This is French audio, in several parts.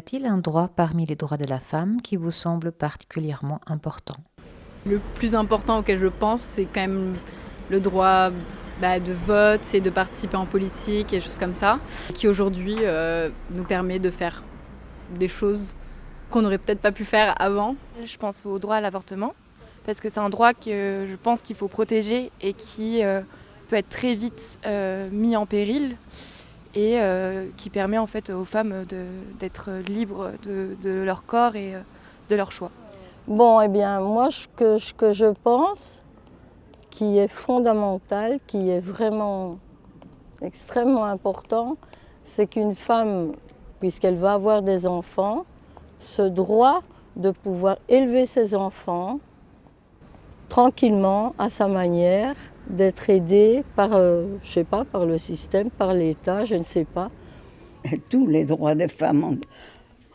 a-t-il un droit parmi les droits de la femme qui vous semble particulièrement important ? Le plus important auquel je pense, c'est quand même le droit de vote, c'est de participer en politique et des choses comme ça, qui aujourd'hui nous permet de faire des choses qu'on n'aurait peut-être pas pu faire avant. Je pense au droit à l'avortement, parce que c'est un droit que je pense qu'il faut protéger et qui peut être très vite mis en péril et qui permet en fait aux femmes d'être libres de leur corps et de leur choix. Bon, eh bien, moi, ce que je pense, qui est fondamental, qui est vraiment extrêmement important, c'est qu'une femme, puisqu'elle va avoir des enfants, ce droit de pouvoir élever ses enfants tranquillement, à sa manière, d'être aidée par, je sais pas, par le système, par l'État, je ne sais pas. Tous les droits des femmes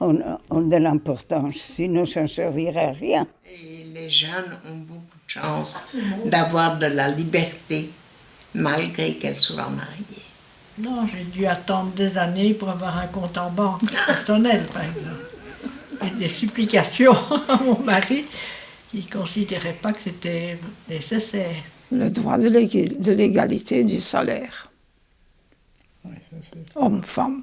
ont de l'importance, sinon ça ne servirait à rien. Et les jeunes ont beaucoup de chance d'avoir de la liberté, malgré qu'elles soient mariées. Non, j'ai dû attendre des années pour avoir un compte en banque personnel, par exemple. Et des supplications à mon mari qui ne considérait pas que c'était nécessaire. Le droit de l'égalité du salaire. Homme-femme.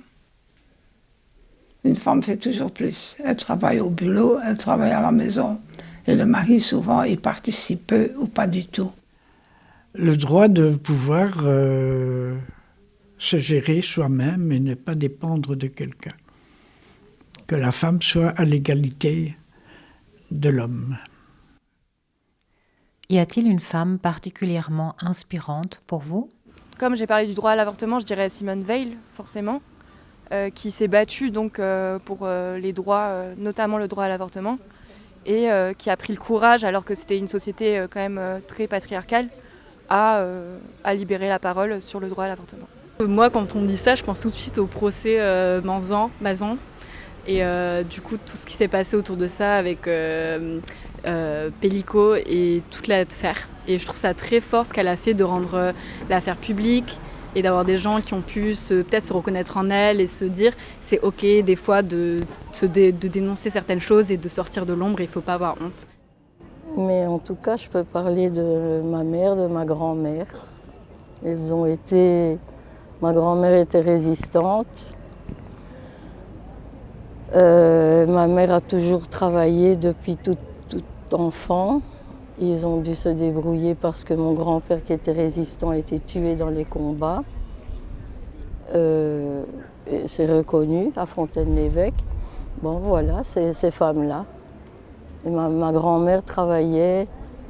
Une femme fait toujours plus. Elle travaille au boulot, elle travaille à la maison. Et le mari, souvent, il participe peu ou pas du tout. Le droit de pouvoir se gérer soi-même et ne pas dépendre de quelqu'un. Que la femme soit à l'égalité de l'homme. Y a-t-il une femme particulièrement inspirante pour vous ? Comme j'ai parlé du droit à l'avortement, je dirais Simone Veil, forcément, qui s'est battue donc, pour les droits, notamment le droit à l'avortement, et qui a pris le courage, alors que c'était une société quand même très patriarcale, à libérer la parole sur le droit à l'avortement. Moi, quand on me dit ça, je pense tout de suite au procès Mazan. Et du coup, tout ce qui s'est passé autour de ça avec Pellico et toute l'affaire. Et je trouve ça très fort ce qu'elle a fait de rendre l'affaire publique et d'avoir des gens qui ont pu peut-être se reconnaître en elle et se dire c'est ok des fois de dénoncer certaines choses et de sortir de l'ombre, il ne faut pas avoir honte. Mais en tout cas, je peux parler de ma mère, de ma grand-mère. Ma grand-mère était résistante. Ma mère a toujours travaillé depuis tout enfant. Ils ont dû se débrouiller parce que mon grand-père qui était résistant a été tué dans les combats. C'est reconnu à Fontaine-l'Évêque. Bon voilà, c'est ces femmes-là. Et ma grand-mère travaillait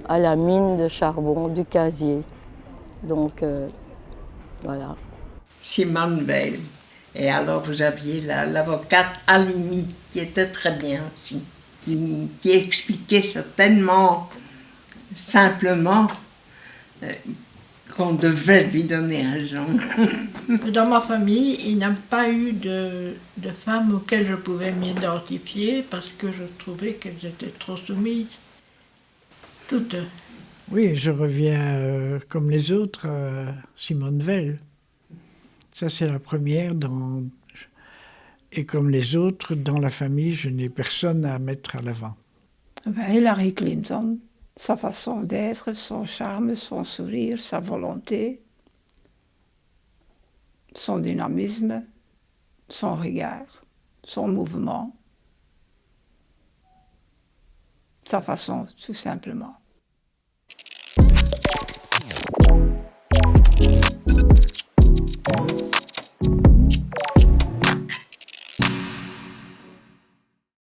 à la mine de charbon du Casier. Donc voilà. Simone Veil. Et alors vous aviez l'avocate Alimi, qui était très bien aussi, qui expliquait certainement simplement qu'on devait lui donner raison. Dans ma famille, il n'y a pas eu de femmes auxquelles je pouvais m'identifier parce que je trouvais qu'elles étaient trop soumises. Toutes. Oui, je reviens comme les autres à Simone Veil. Ça, c'est la première. Et comme les autres, dans la famille, je n'ai personne à mettre à l'avant. Hillary Clinton, sa façon d'être, son charme, son sourire, sa volonté, son dynamisme, son regard, son mouvement, sa façon, tout simplement.